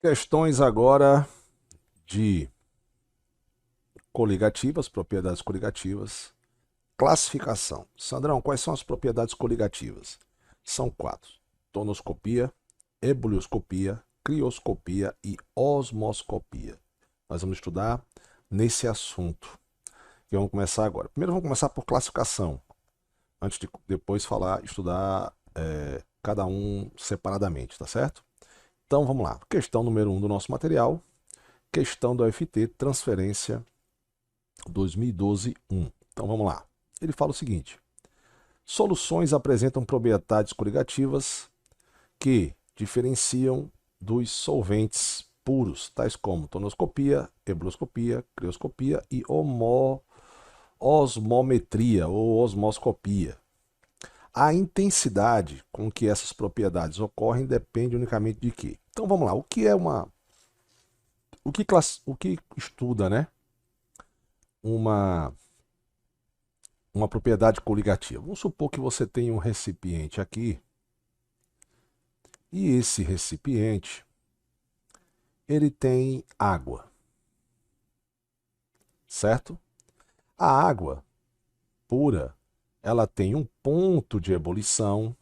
Questões agora de coligativas, propriedades coligativas, classificação. Sandrão, quais são as propriedades coligativas? São quatro: tonoscopia, ebullioscopia, crioscopia e osmoscopia. Nós vamos estudar nesse assunto que vamos começar agora. Primeiro vamos começar por classificação, antes de depois estudar cada um separadamente, tá certo? Então vamos lá. Questão número 1 do nosso material, questão da UFT, transferência 2012-1. Então vamos lá. Ele fala o seguinte: soluções apresentam propriedades coligativas que diferenciam dos solventes puros, tais como tonoscopia, ebullioscopia, crioscopia e osmometria ou osmoscopia. A intensidade com que essas propriedades ocorrem depende unicamente de quê? Então vamos lá. O que é uma o que estuda, né? Uma propriedade coligativa. Vamos supor que você tem um recipiente aqui e esse recipiente ele tem água, certo? A água pura, ela tem um ponto de ebulição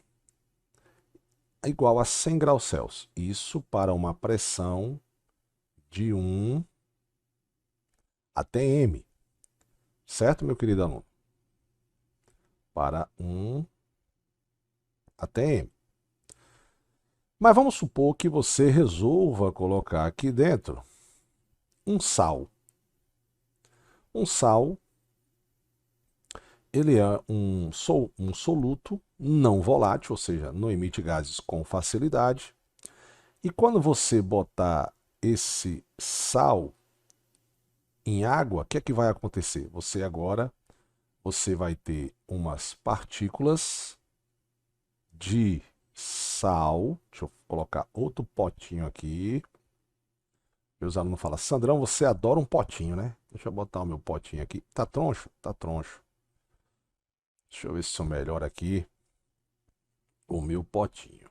igual a 100 graus Celsius. Isso para uma pressão de 1 atm, certo, meu querido aluno? Para 1 atm. Mas vamos supor que você resolva colocar aqui dentro um sal. Um sal, ele é um soluto não volátil, ou seja, não emite gases com facilidade. E quando você botar esse sal em água, o que é que vai acontecer? Você vai ter umas partículas de sal. Deixa eu colocar outro potinho aqui. Meus alunos falam: Sandrão, você adora um potinho, né? Deixa eu botar o meu potinho aqui. Tá troncho? Tá troncho. Deixa eu ver se eu melhoro aqui o meu potinho.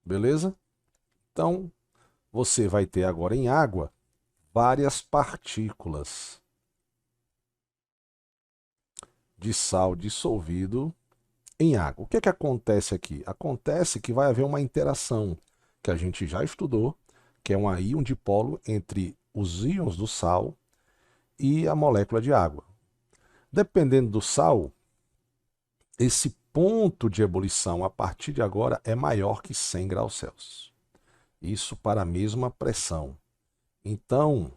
Beleza? Então, você vai ter agora em água várias partículas de sal dissolvido em água. O que é que acontece aqui? Acontece que vai haver uma interação que a gente já estudou, que é um íon dipolo entre os íons do sal e a molécula de água. Dependendo do sal, esse ponto de ebulição a partir de agora é maior que 100 graus Celsius. Isso para a mesma pressão. Então,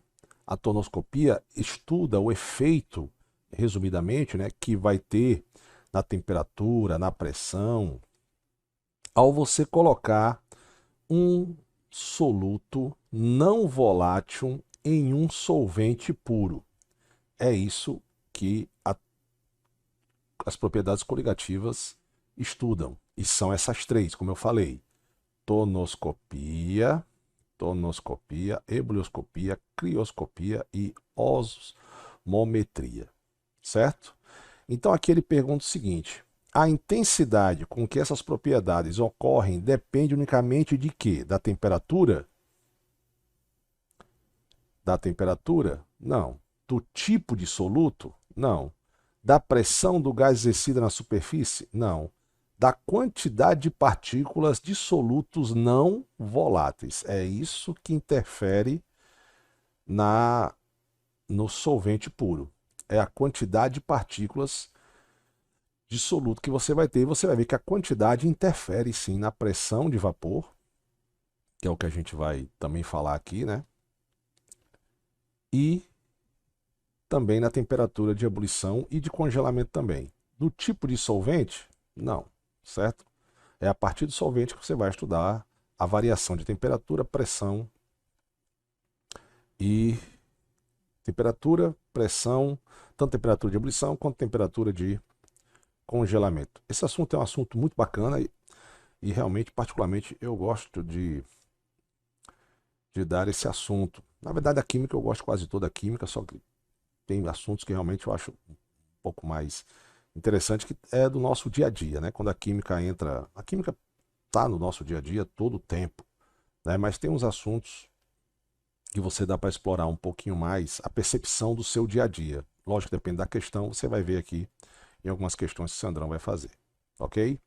a tonoscopia estuda o efeito, resumidamente, né, que vai ter na temperatura, na pressão, ao você colocar um soluto não volátil em um solvente puro. É isso que as propriedades coligativas estudam. E são essas três, como eu falei: tonoscopia, ebullioscopia, crioscopia e osmometria, certo? Então aqui ele pergunta o seguinte: a intensidade com que essas propriedades ocorrem depende unicamente de quê? Da temperatura? Da temperatura? Não. Do tipo de soluto? Não. Da pressão do gás exercida na superfície? Não. Da quantidade de partículas de solutos não voláteis. É isso que interfere na no solvente puro. É a quantidade de partículas de soluto que você vai ter. E você vai ver que a quantidade interfere sim na pressão de vapor, que é o que a gente vai também falar aqui, né? E também na temperatura de ebulição e de congelamento também. Do tipo de solvente? Não, certo? É a partir do solvente que você vai estudar a variação de temperatura, pressão e pressão, tanto temperatura de ebulição quanto temperatura de congelamento. Esse assunto é um assunto muito bacana e realmente, particularmente, eu gosto de dar esse assunto. Na verdade, a química, eu gosto quase toda a química, só que tem assuntos que realmente eu acho um pouco mais interessante, que é do nosso dia a dia, né? Quando a química entra, a química tá no nosso dia a dia todo o tempo, né? Mas tem uns assuntos que você dá para explorar um pouquinho mais a percepção do seu dia a dia. Lógico que depende da questão, você vai ver aqui em algumas questões que o Sandrão vai fazer, ok?